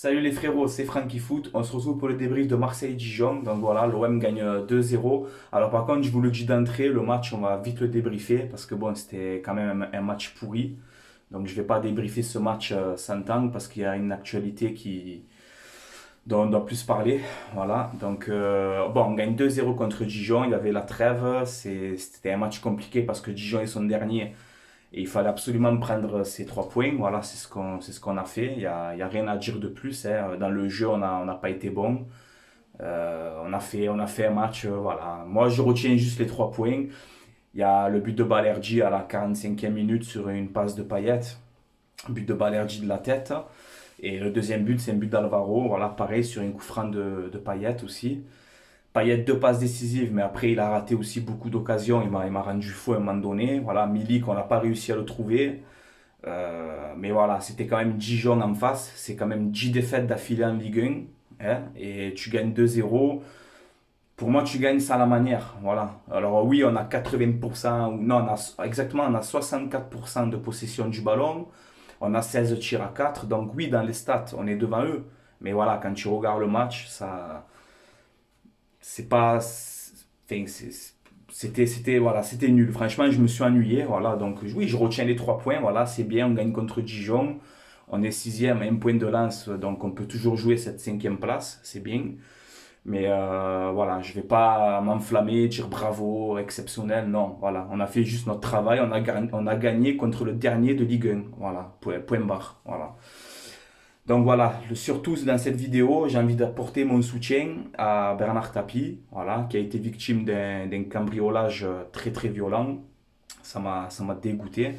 Salut les frérots, c'est Francky Foot. On se retrouve pour le débrief de Marseille-Dijon. Donc voilà, l'OM gagne 2-0. Alors par contre, je vous le dis d'entrée, le match, on va vite le débriefer parce que bon, c'était quand même un match pourri. Donc je vais pas débriefer ce match sans temps parce qu'il y a une actualité dont on doit plus parler. Voilà, donc bon, on gagne 2-0 contre Dijon. Il y avait la trêve. C'était un match compliqué parce que Dijon est son dernier. Et il fallait absolument prendre ces 3 points. Voilà, c'est ce qu'on a fait. Il y a rien à dire de plus, hein. Dans le jeu, on n'a pas été bon. On a fait un match. Voilà. Moi, je retiens juste les 3 points. Il y a le but de Balerdi à la 45e minute sur une passe de Payet. But de Balerdi de la tête. Et le deuxième but, c'est un but d'Alvaro. Voilà, pareil, sur une coup franc de Payet aussi. Payet 2 passes décisives, mais après il a raté aussi beaucoup d'occasions. Il m'a rendu fou à un moment donné. Voilà, Milik, on n'a pas réussi à le trouver. Mais voilà, c'était quand même Dijon en face. C'est quand même 10 défaites d'affilée en Ligue 1, hein, et tu gagnes 2-0. Pour moi, tu gagnes ça à la manière. Voilà. Alors oui, on a 80%, ou non, on a 64% de possession du ballon. On a 16 tirs à 4. Donc oui, dans les stats, on est devant eux. Mais voilà, quand tu regardes le match, ça c'est pas enfin, voilà, c'était nul, franchement je me suis ennuyé, voilà, donc oui, je retiens les 3 points, voilà, c'est bien, on gagne contre Dijon, on est sixième à un point de lance, donc on peut toujours jouer cette cinquième place, c'est bien, mais voilà, je vais pas m'enflammer, dire bravo, exceptionnel, non, voilà, on a fait juste notre travail, on a gagné contre le dernier de Ligue 1, voilà, point barre, voilà. Donc voilà, surtout dans cette vidéo, j'ai envie d'apporter mon soutien à Bernard Tapie, voilà, qui a été victime d'un cambriolage très très violent. Ça m'a dégoûté.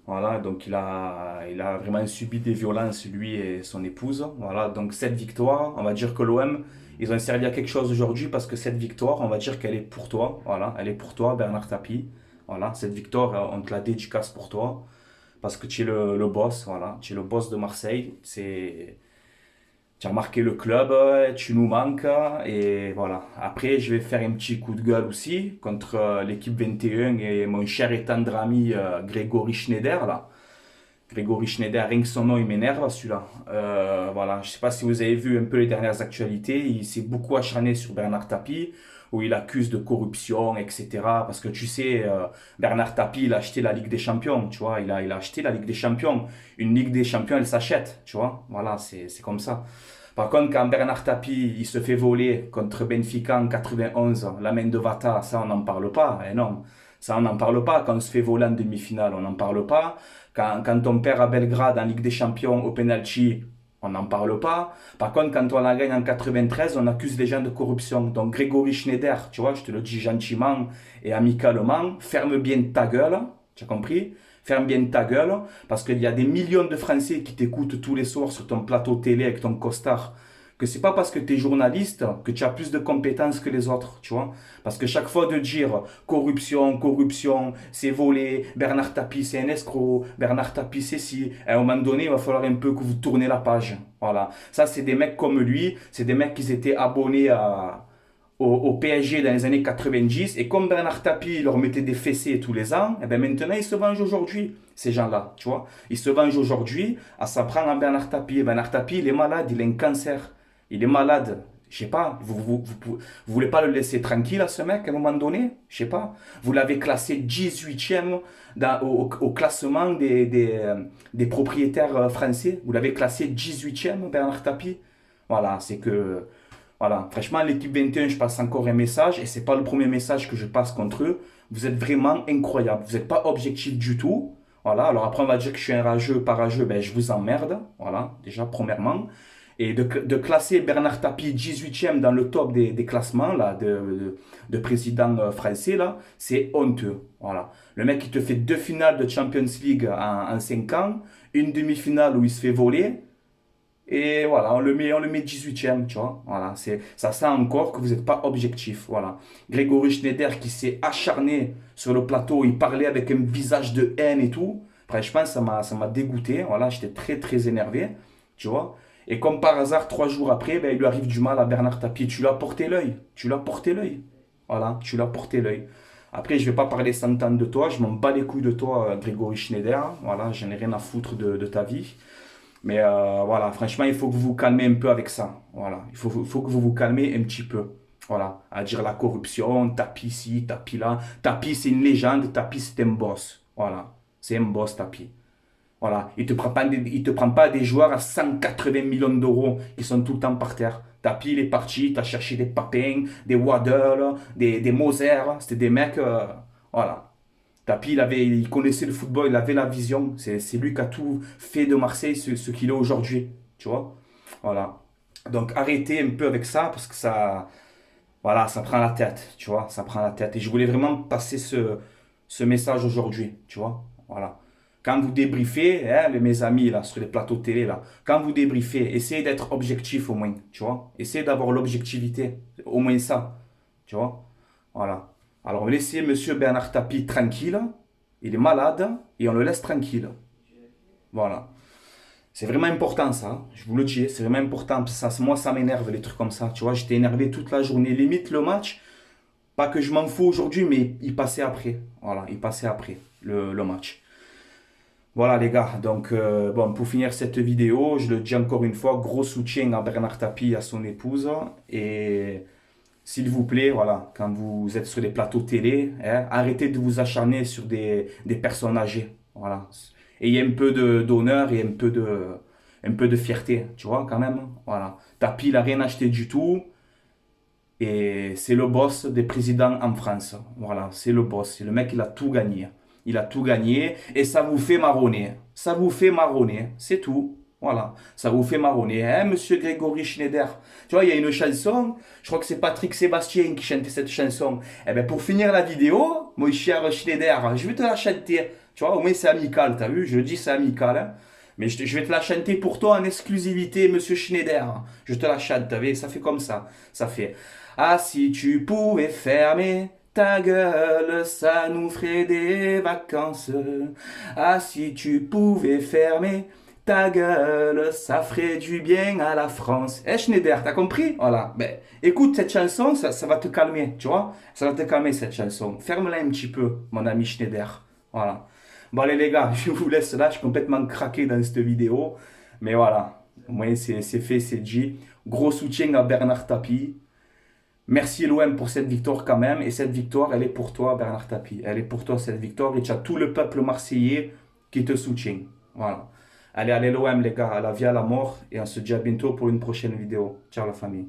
Voilà, donc il a vraiment subi des violences, lui et son épouse. Voilà, donc cette victoire, on va dire que l'OM, ils ont servi à quelque chose aujourd'hui parce que cette victoire, on va dire qu'elle est pour toi. Voilà, elle est pour toi, Bernard Tapie. Voilà, cette victoire, on te la dédicace pour toi parce que tu es le boss, voilà, tu es le boss de Marseille, tu as marqué le club, tu nous manques, et voilà. Après, je vais faire un petit coup de gueule aussi contre l'équipe 21 et mon cher et tendre ami Grégory Schneider, là. Grégory Schneider, rien que son nom, il m'énerve celui-là. Voilà, je sais pas si vous avez vu un peu les dernières actualités, il s'est beaucoup acharné sur Bernard Tapie, où il accuse de corruption, etc. Parce que tu sais, Bernard Tapie, il a acheté la Ligue des Champions, tu vois, il a acheté la Ligue des Champions. Une Ligue des Champions, elle s'achète, tu vois, voilà, c'est comme ça. Par contre, quand Bernard Tapie, il se fait voler contre Benfica en 91, la main de Vata, ça on n'en parle pas, eh non. Ça on n'en parle pas. Quand on se fait voler en demi-finale, on n'en parle pas. Quand on perd à Belgrade en Ligue des Champions au penalty, on n'en parle pas. Par contre, quand on la gagne en 93, on accuse les gens de corruption. Donc Grégory Schneider, tu vois, je te le dis gentiment et amicalement, ferme bien ta gueule, tu as compris? Ferme bien ta gueule, parce qu'il y a des millions de Français qui t'écoutent tous les soirs sur ton plateau télé avec ton costard, que c'est pas parce que tu es journaliste que tu as plus de compétences que les autres, tu vois. Parce que chaque fois de dire corruption, corruption, c'est volé, Bernard Tapie c'est un escroc, Bernard Tapie c'est si, à un moment donné, il va falloir un peu que vous tournez la page. Voilà. Ça, c'est des mecs comme lui, c'est des mecs qui étaient abonnés au PSG dans les années 90, et comme Bernard Tapie leur mettait des fessées tous les ans, et bien maintenant ils se vengent aujourd'hui, ces gens-là, tu vois. Ils se vengent aujourd'hui à s'apprendre à Bernard Tapie. Bernard Tapie, il est malade, il a un cancer. Il est malade. Je sais pas, vous voulez pas le laisser tranquille à ce mec à un moment donné? Je sais pas. Vous l'avez classé 18e au classement des propriétaires français. Vous l'avez classé 18e, Bernard Tapie. Voilà, c'est que voilà, franchement, l'équipe 21, je passe encore un message, et c'est pas le premier message que je passe contre eux. Vous êtes vraiment incroyable. Vous n'êtes pas objectif du tout. Voilà, alors après, on va dire que je suis un rageux, pas rageux, ben je vous emmerde. Voilà, déjà, premièrement. Et de classer Bernard Tapie 18e dans le top des classements là, de président français, là, c'est honteux. Voilà. Le mec, il te fait 2 finales de Champions League en 5 ans, une demi-finale où il se fait voler. Et voilà, on le met 18e, tu vois. Voilà, ça sent encore que vous n'êtes pas objectif. Voilà. Grégory Schneider qui s'est acharné sur le plateau, il parlait avec un visage de haine et tout. Franchement, ça m'a dégoûté. Voilà, j'étais très très énervé, tu vois. Et comme par hasard, 3 jours après, ben, il lui arrive du mal à Bernard Tapie. Tu lui as porté l'œil. Tu lui as porté l'œil. Voilà, tu lui as porté l'œil. Après, je ne vais pas parler 100 ans de toi. Je m'en bats les couilles de toi, Grégory Schneider. Voilà, je n'ai rien à foutre de ta vie. Mais voilà, franchement, il faut que vous vous calmez un peu avec ça. Voilà, il faut que vous vous calmez un petit peu. Voilà, à dire la corruption, Tapi ici, Tapi là. Tapi, c'est une légende, Tapi, c'est un boss. Voilà, c'est un boss, Tapi. Voilà, il te prend pas des joueurs à 180 millions d'euros qui sont tout le temps par terre. Tapi, il est parti, tu as cherché des Papin, des Waddle, des Moser. C'était des mecs, voilà. Tapi, il connaissait le football, il avait la vision. C'est lui qui a tout fait de Marseille ce qu'il est aujourd'hui. Tu vois? Voilà. Donc arrêtez un peu avec ça parce que ça, voilà, ça prend la tête. Tu vois? Ça prend la tête. Et je voulais vraiment passer ce message aujourd'hui. Tu vois? Voilà. Quand vous débriefez, hein, mes amis là, sur les plateaux télé, là, quand vous débriefez, essayez d'être objectif au moins. Tu vois? Essayez d'avoir l'objectivité. Au moins ça. Tu vois? Voilà. Alors, laissez Monsieur Bernard Tapie tranquille. Il est malade et on le laisse tranquille. Voilà. C'est vraiment important ça. Je vous le dis, c'est vraiment important. Ça, moi, ça m'énerve les trucs comme ça. Tu vois, j'étais énervé toute la journée. Limite le match, pas que je m'en fous aujourd'hui, mais il passait après. Voilà, il passait après le match. Voilà les gars, donc bon, pour finir cette vidéo, je le dis encore une fois, gros soutien à Bernard Tapie, à son épouse. Et s'il vous plaît, voilà, quand vous êtes sur les plateaux télé, hein, arrêtez de vous acharner sur des personnes âgées. Voilà. Ayez un peu d'honneur et un peu de fierté, tu vois, quand même. Voilà. Tapi, il n'a rien acheté du tout. Et c'est le boss des présidents en France. Voilà, c'est le boss. C'est le mec, il a tout gagné. Il a tout gagné et ça vous fait marronner. Ça vous fait marronner. C'est tout. Voilà, ça vous fait marronner, hein, monsieur Grégory Schneider. Tu vois, il y a une chanson, je crois que c'est Patrick Sébastien qui chantait cette chanson. Eh bien, pour finir la vidéo, mon cher Schneider, je vais te la chanter. Tu vois, au moins c'est amical, t'as vu? Je dis c'est amical, hein. Mais je vais te la chanter pour toi en exclusivité, monsieur Schneider. Je te la chante, t'as vu? Ça fait comme ça. Ça fait. Ah, si tu pouvais fermer ta gueule, ça nous ferait des vacances. Ah, si tu pouvais fermer ta gueule, ça ferait du bien à la France. Eh Schneider, t'as compris? Voilà. Ben, écoute cette chanson, ça va te calmer, tu vois? Ça va te calmer cette chanson. Ferme-la un petit peu, mon ami Schneider. Voilà. Bon allez les gars, je vous laisse là, je suis complètement craqué dans cette vidéo. Mais voilà, au moins c'est fait, c'est dit. Gros soutien à Bernard Tapie. Merci l'OM pour cette victoire quand même. Et cette victoire, elle est pour toi, Bernard Tapie. Elle est pour toi, cette victoire. Et tu as tout le peuple marseillais qui te soutient. Voilà. Allez, allez l'OM les gars, à la vie, à la mort. Et on se dit à bientôt pour une prochaine vidéo. Ciao la famille.